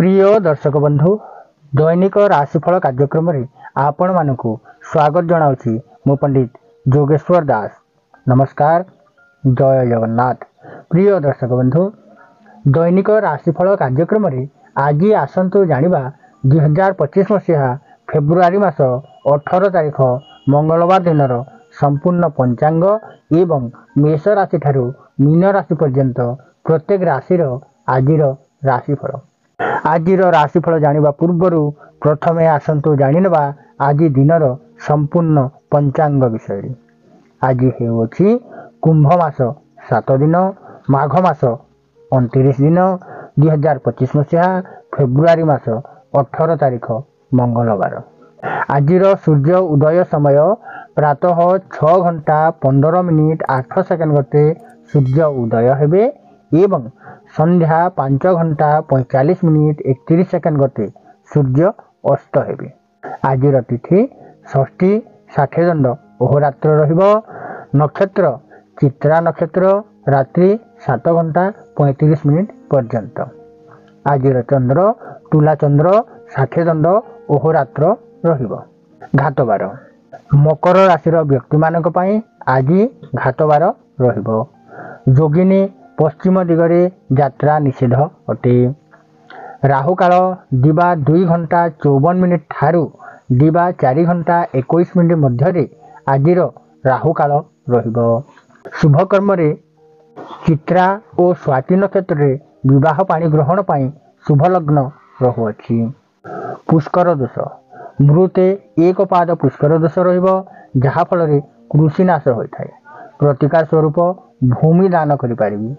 प्रिय दर्शक बंधु दैनिक राशिफल कार्यक्रम रे आपण मानकु स्वागत जनाऊँगी मु पंडित जोगेश्वर दास। नमस्कार, जय जगन्नाथ। प्रिय दर्शक बंधु दैनिक राशिफल कार्यक्रम रे आज आसतु जानिबा 2025 मसीहा फेब्रुआरी मास 18 तारिख मंगलवार दिनर संपूर्ण पंचांग एवं मेष राशि ठारू मीन राशि पर्यंत प्रत्येक राशिर आजिर राशिफल। आजिर राशिफल जानिबा पूर्वरु प्रथमे आसतु जानिनबा आज दिनर संपूर्ण पंचांग विषय। आज हेउछि कुंभ मास 7 दिन, माघ मास 29 दिन, 2025 मसीहा फेब्रुआरी मास 18 तारिख मंगलवार। आजिर सूर्य उदय समय प्रातः 6 घंटा 15 मिनिट 8 सेकेंड गते सूर्य उदय हेबे एवं संध्या 5 घंटा 45 मिनिट 31 सेकेंड गते सूर्य अस्त हेबे। आजिर तिथि षष्ठी षाठेदंड अहोरात्र रहिबो। नक्षत्र चित्रा नक्षत्र रात्रि 7 घंटा 35 मिनिट पर्यंत। आजिर चंद्र तुला चंद्र षाठेदंड अहोरात्र रहिबो। घातबार मकर राशि व्यक्ति मानक पई आज घातबार रहिबो। जोगिनी पश्चिम दिगरे यात्रा निषेध अटे। राहु काल दिवा 2 घंटा 54 मिनिट ठारू दिवा 4 घंटा 21 मिनिट मध्यरे आजिर राहु काल रहिबो। शुभ कर्म रे चित्रा और स्वाति नक्षत्र रे विवाह पाणी ग्रहण पाई शुभ लग्न रहुअछि। पुष्कर दोष मृते एक पाद पुष्कर दोष रहिबो, जहा फल रे कृषि नाश होइथाय। प्रतिकार स्वरूप भूमि दान करि पारिबी।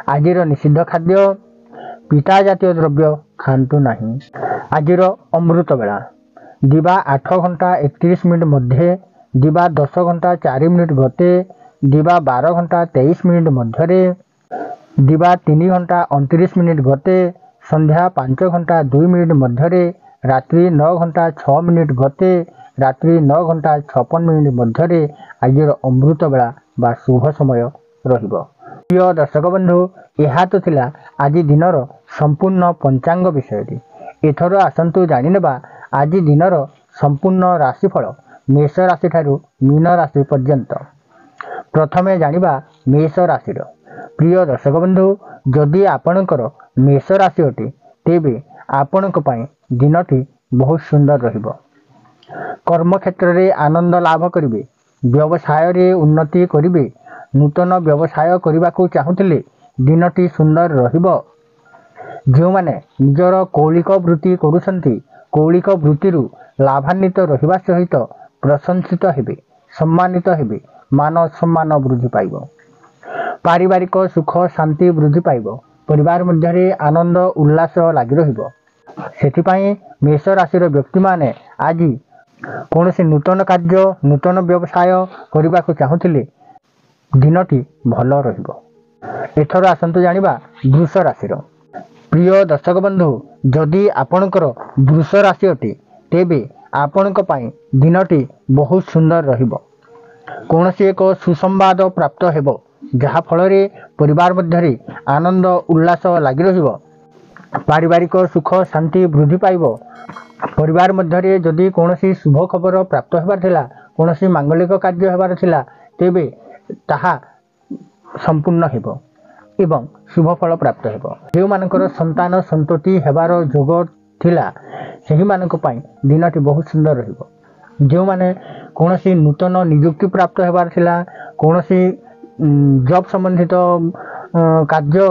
आजिर निषिद्ध खाद्य पिता जातीय द्रव्य खांतु नहीं। आजिर अमृत बेला दिवा 8 घंटा 31 मिनिट मध्य, दिवा 10 घंटा 4 मिनिट गते, दिवा 12 घंटा 23 मिनिट मध्यरे, दिवा 3 घंटा 29 मिनिट गते, संध्या 5 घंटा 2 मिनिट मध्यरे, रात्रि 9 घंटा 6 मिनिट गते, रात्रि 9 घंटा 56 मिनिट मध्यरे आजिर अमृत बेला बा शुभ समय रहिबो। प्रिय दर्शक बंधु यह तो थिला आज दिनर संपूर्ण पंचांग विषय। एथर आसंतु जानिनेबा आज दिनर संपूर्ण राशिफल मेष राशि ठारू मीन राशि पर्यंत। प्रथमे जानिबा मेष राशि। प्रिय दर्शक बंधु जदि आपणकर मेष राशि अटे तेबे आपणक पई दिनटी बहुत सुंदर रहिबो। कर्म क्षेत्र रे आनंद लाभ करिवे, व्यवसाय रे उन्नति करिवे। नूतन व्यवसाय करने को चाहूले दिनटी सुंदर रहिबो। जो माने निजर कौलिक वृत्ति करुछंती कौलिक वृत्ति लाभान्वित रहिबा सहित प्रशंसित हेबे, सम्मानित हेबे। मान सम्मान वृद्धि पाइबो। पारिवारिक सुख शांति वृद्धि पाइबो। परिवार मध्य आनंद उल्लास लागि रहिबो। सेथिपाई मेष राशि व्यक्ति माने आज कौनसी नूतन कार्य नूतन व्यवसाय करने को चाहूले दिनटी भल रहिबो। एथर आसंतु जानिबा वृष राशि। प्रिय दर्शक बंधु जदि आपणकर वृष राशि अटे तेबे आपणक पई दिनटी बहुत सुंदर रहिबो। कौनसी एक सुसंवाद प्राप्त हेबो, जहा फल रे परिवार मध्य आनंद उल्लास लागि रहिबो। पारिवारिक सुख शांति वृद्धि पाइबो। परिवार मध्य जदि कौनसी शुभ खबर प्राप्त हेबार थिला, कौनसी मांगलिक कार्य हेबार थिला तेबे ताहा संपूर्ण हेबो एवं शुभ फल प्राप्त हेबो। जो मानकर संतान संतति हेबार जोग थिला सेहि मानक पई दिनटी बहुत सुंदर रहिबो। जो माने कौनसी नूतन नियुक्ति प्राप्त हेबार थिला, कौनसी जॉब संबंधित कार्य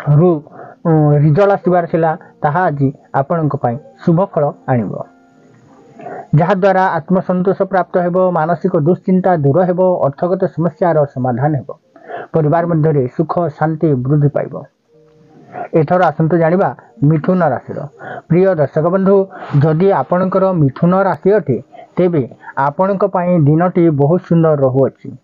रु रिजल्ट आसबार थिला ताहा आज आपणक पई शुभ फल आनिबो। जहा द्वारा आत्मसंतोष प्राप्त हेबो, मानसिक दुश्चिंता दूर हेबो, अर्थगत समस्यार समाधान हेबो। परिवार मध्य सुख शांति वृद्धि पाइबो। एथर आसंतु जानिबा मिथुन राशि। प्रिय दर्शक बंधु जदि आपणकर मिथुन राशि अटे तेबे आपणक पई दिनटी बहुत सुंदर रहुअछि।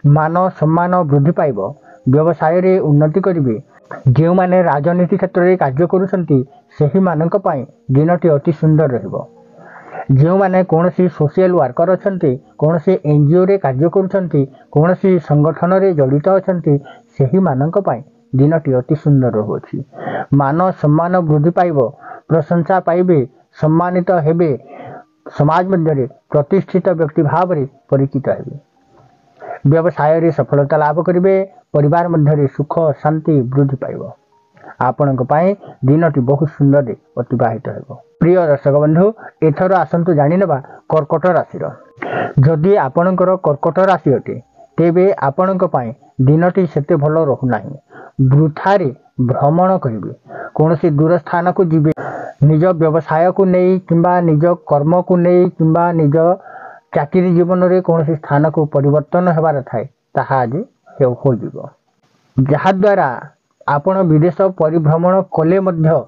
मान सम्मान वृद्धि पाइबो। व्यवसाय रे उन्नति करिवे। जो माने राजनीति क्षेत्र रे कार्य करूछंती सेहि मानक पई दिनटी अति सुंदर रहिबो। जो माने कौनसी सोशल वर्कर अछंती, कौनसी एनजीओ रे कार्य करूछंती, कौनसी संगठन रे जड़ित अछंती सेहि मानक पई दिनटी अति सुंदर रहुअछि। मान सम्मान वृद्धि पाइब, प्रशंसा पाइबे, सम्मानित हेबे, समाज मध्य प्रतिष्ठित व्यक्ति भाव में परिचित हेबे, व्यवसाय रे सफलता लाभ करिवे, परिवार मध्य सुख शांति वृद्धि पाइब। आपणक पाई दिनटी बहुत सुंदर अतिबाहित हेब। प्रिय दर्शक बंधु, एथर आसंतु जानि नेबा कर्कट राशिर। जदि आपणकर कर्कट राशि अटे तेबे आपणक पाई दिनटी सेते भल रहु नाही। वृथारे भ्रमण करिवे, कोनोसी दूर स्थान को जिवे, निज व्यवसाय को नहीं किंबा निज कर्म को नहीं किंबा निज चाकरी जीवन रे कोनोसी स्थान को परिवर्तन हेबार थाए ताहा आज हो जिवो। जहा द्वारा आपण विदेश परिभ्रमण कले मध्य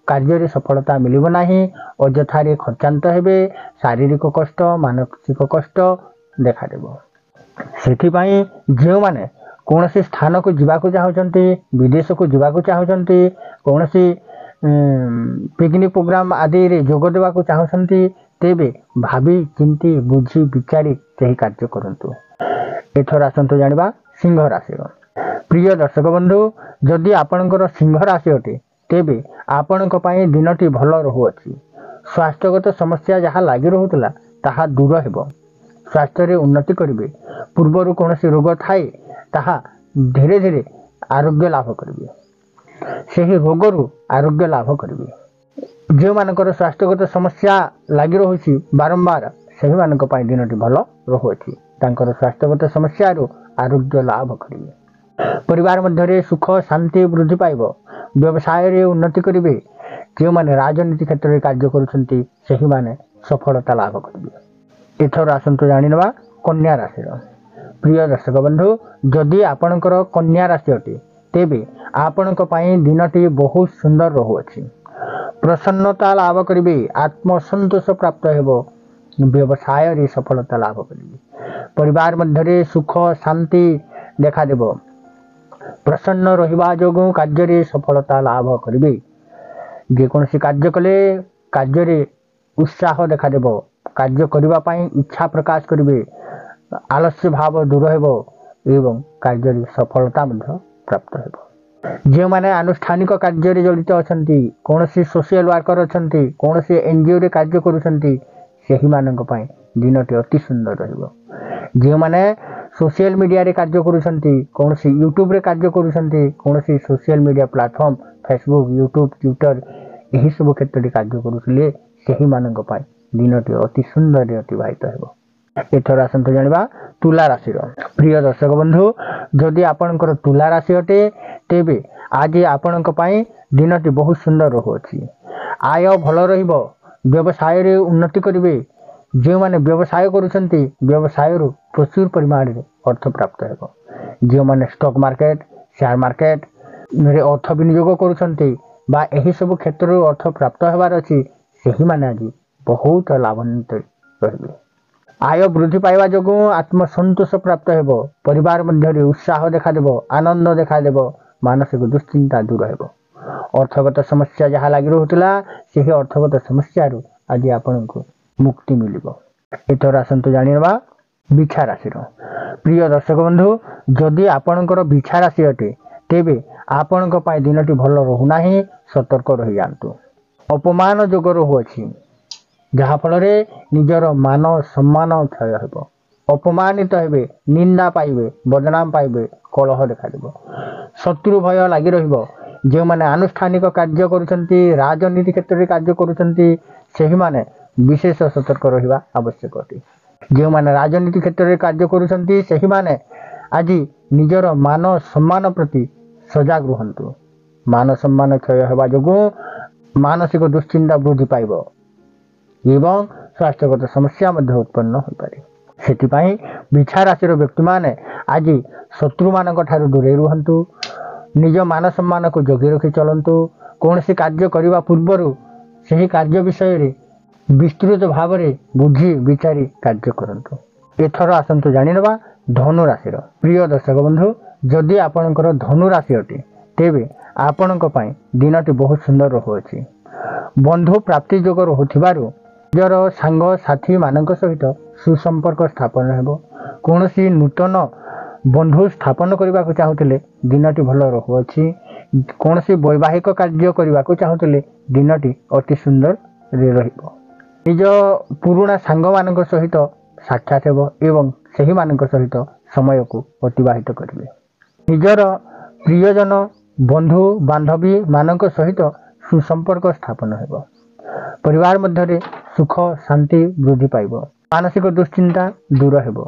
कार्य सफलता मिलिब नाही। अଯଥାରେ खर्चांत हेबे, शारीरिक कष्ट मानसिक कष्ट देखा देबो। सेथिपाई जो माने कोनोसी स्थान को जिबाकु चाहउचंती, विदेश को जिबाकु चाहउचंती, कोनोसी पिकनिक प्रोग्राम आदि रे जोग देबाकु चाहउचंती, तेबे भाबी चिंती बुझी विचारी सही कार्य करंतु। एथर आसंतु जानिबा सिंह राशि। प्रिय दर्शक बंधु, जदि आपणकर सिंह राशि अटे तेबे आपणक पाई दिनटी भल रहुअछि। स्वास्थ्यगत समस्या जहाँ लागि रहुतला ताहा दूर हेबो, स्वास्थ्य रे उन्नति करिवे, पूर्वरु कोनोसी रोग थाए ताहा धीरे धीरे आरोग्य लाभ करिवे, सेही रोगरु आरोग्य लाभ करिवे। जे मानकर स्वास्थ्यगत समस्या लागि रहुछि बारंबार सेही मानक पाई दिनटी भल रहुअछि, तांकर स्वास्थ्यगत समस्या रु आरोग्य लाभ करिवे। परिवार मध्य सुख शांति वृद्धि पाइब, व्यवसाय रे उन्नति करिवे, जो माने राजनीति क्षेत्र में कार्य करुछंती सेही माने सफलता लाभ करिवे। एथर आसंतु जानि नेबा कन्या राशि। प्रिय दर्शक बंधु, जदि आपणकर कन्या राशि अटे तेबे आपणक पाई दिनटी बहुत सुंदर रहुअछि। प्रसन्नता लाभ करिवे, आत्मसंतोष प्राप्त हेबो, व्यवसाय रे सफलता लाभ करिवे, परिवार मध्य सुख शांति देखा देबो, प्रसन्न रहिबा जोगु कार्य रे सफलता लाभ करिवे। जे कोनोसी कार्य कले कार्य रे उत्साह देखा देबो, कार्य करिबा पाई इच्छा प्रकाश करिवे, आलस्य भाव दूर हेबो एवं कार्य रे सफलता मध्य प्राप्त हेबो। जे माने अनुष्ठानिक कार्य रे जड़ित अछंती, कोनोसी सोशल वर्कर अछंती, कोनोसी एनजीओ रे कार्य करूछंती, सेही मानक पाई दिनटी अति सुंदर रहिबो। जे माने सोशल मीडिया रे कार्य करूछंती, कोनोसी यूट्यूब रे कार्य करूछंती, कोनोसी social media platform Facebook YouTube Twitter एही सब क्षेत्र रे कार्य करूछले सेही मानक पाई दिनटी अति सुंदर रे अतिबाहित हेबो। एथर आसंतु जानिबा तुला राशि। प्रिय दर्शक बंधु, जदि आपणकर तुला राशि अटे तेबे आज आपणक पाई दिनटी बहुत सुंदर रहुअछि। आय भल रहिबो, व्यवसाय रे उन्नति करिवे, जो माने व्यवसाय करूछंती व्यवसाय रु प्रचुर परिमाण रे अर्थ प्राप्त हेबो। जो माने स्टॉक मार्केट शेयर मार्केट रे अर्थ विनियोग करूछंती बा एही सब क्षेत्र रे अर्थ प्राप्त हेबार अछि, सेही माने आज बहुत लाभान्वित रहिबे। आय वृद्धि पाइबा जोगु आत्मसंतोष प्राप्त हेबो, परिवार मध्य उत्साह देखा देबो, आनंद देखा देबो, मानसिक दुश्चिंता दूर हेबो। अर्थगत समस्या जहाँ लागि रहुतला सेही अर्थगत समस्या रु आज आपनकु मुक्ति मिलिबो। एथर आसंतु जानि नेबा बिछा राशि। प्रिय दर्शक बंधु, जदि आपणकर बिछा राशि अटे तेबे आपणक पाई दिनटी भल रहु नाही, सतर्क रहि जांतु। अपमान जोग रहुअछि, जहा फल रे निजर मान सम्मान क्षय हेबो, अपमानित हेबे, निंदा पाइबे, बदनाम पाइबे, कलह देखा देबो, शत्रु भय लागि रहिबो। जे माने आनुष्ठानिक कार्य करूछंती, राजनीति क्षेत्र रे कार्य करूछंती, सेही माने विशेष सतर्क रहिबा आवश्यक अटे। जे माने राजनीति क्षेत्र रे कार्य करूछंती सेही माने आज निजर मान सम्मान प्रति सजग रुहंतु। मान सम्मान क्षय हेबा जोगु मानसिक दुश्चिंता वृद्धि पाइब एवं स्वास्थ्यगत समस्या मध्य उत्पन्न हो पारे। सेतिपाई बिछा राशि व्यक्ति माने आज शत्रु मानक ठारू दूरे रुहंतु, निज मान सम्मान को जगी रखी चलंतु। कौनसी कार्य करने पूर्वर सही कार्य विषय रे विस्तृत भाव में बुझी विचारी कार्य करंतु। एथर आसंतु जानि नेबा धनु राशि। प्रिय दर्शक बंधु, जदि आपणकर धनु राशि अटे तेबे आपणक पाई दिनटी बहुत सुंदर रहुअछि। बंधु प्राप्ति जोग रहुथिबारु निजर सांग साथी मानक सहित सुसंपर्क स्थापन हेबो। कौनसी नूतन बंधु स्थापन करने को चाहूले दिनटी भल रहुअछि। कौन सी वैवाहिक कार्य करने को चाहूले दिनटी अति सुंदर रहिबो। निज पुराणा सांग मान सहित साक्षात हेब एवं सही मान सहित समय को अतिबाहित करेंगे। निजर प्रियजन बंधु बांधवी मान सहित सुसंपर्क स्थापन हेब। परिवार मध्य सुख शांति वृद्धि पाइब। मानसिक दुश्चिंता दूर हेब।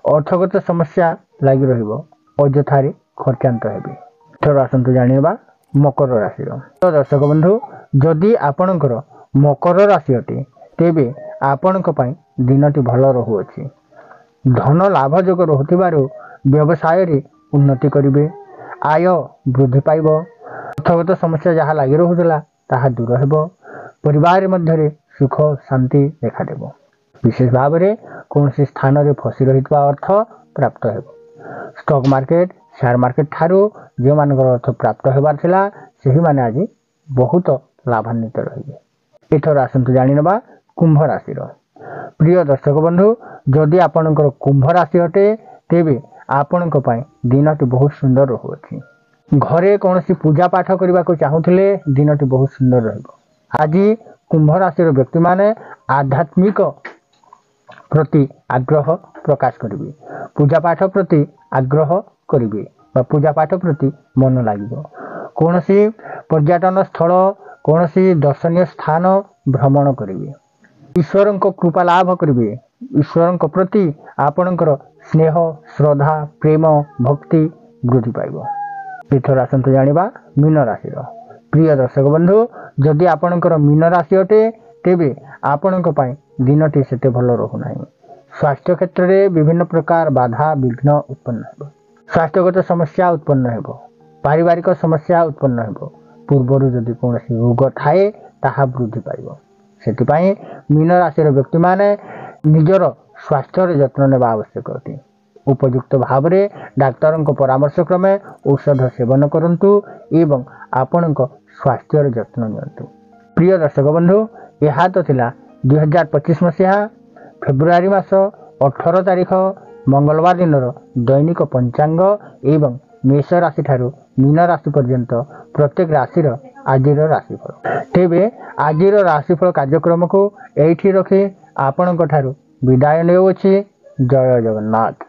अर्थगत समस्या लगी रजथारे खर्चांत हेबे। थोड़ा आसतु जानिबा मकर राशि। तो दर्शक बंधु जदि आपणकर मकर राशि अटे तेबे आपणक पई दिनटी भल रहुअछि। धन लाभ जोग रहुथिबारु व्यवसाय रे उन्नति करिवे। आय वृद्धि पाइब। अर्थगत समस्या जहाँ लगी रहुला ताहा दूर हेब। परिवार मध्य सुख शांति देखा देब। विशेष भाव में कौन सी स्थान रे फसी रही अर्थ प्राप्त हेब। स्टॉक मार्केट शेयर मार्केट ठारू जो मान अर्थ प्राप्त होबार थिला सेही माने आज बहुत लाभान्वित रहिबे। एथर आसंतु जानि नबा कुंभ राशि। प्रिय दर्शक बंधु जदि आपणकर कुंभ राशि अटे तेबे आपणक पई दिनटी बहुत सुंदर रहुअछि। घरे कौन सी पूजा पाठ करने को चाहूले दिनटी बहुत सुंदर रहिबो। आज कुंभ राशि व्यक्ति माने आध्यात्मिक प्रति आग्रह प्रकाश करेंगे। पूजा पाठ प्रति आग्रह करेंगे। पूजा पाठ प्रति मन लगे। कौन सी पर्यटन स्थल कौन सी दर्शनीय स्थान भ्रमण करेंगे। ईश्वर कृपा लाभ करेंगे। ईश्वर प्रति आपणकर स्नेह श्रद्धा प्रेम भक्ति वृद्धि पाइब। एथर आसतु जानिबा मीन राशि। प्रिय दर्शक बंधु जदि आपणकर मीन राशि अटे तेबे आपणक पई दिनटी सेते भल रहुना। स्वास्थ्य क्षेत्र में विभिन्न प्रकार बाधा विघ्न उत्पन्न हेब। स्वास्थ्यगत समस्या उत्पन्न हेब। पारिवारिक समस्या उत्पन्न हेब। पूर्वर जदि कौन रोग थाए ताहा वृद्धि पाइब। सेतिपई मीन राशि व्यक्ति माने निजर स्वास्थ्य जत्न नेबा आवश्यक अटे। उपयुक्त भाव में डाक्तर परामर्श क्रमे औषध सेवन करंतु एवं आपणक स्वास्थ्य जत्न नियंतु। प्रिय दर्शक बंधु यह तो थिला 2025 मसीहा फेब्रुआरी मास 18 तारिख मंगलवार दिन दैनिक पंचांग एवं मेष राशि ठारू मीन राशि पर्यंत प्रत्येक राशि आजिर राशिफल। तेबे आजिर राशिफल कार्यक्रम को एठी रखी आपणक ठारू विदाय नेउछि। जय जगन्नाथ।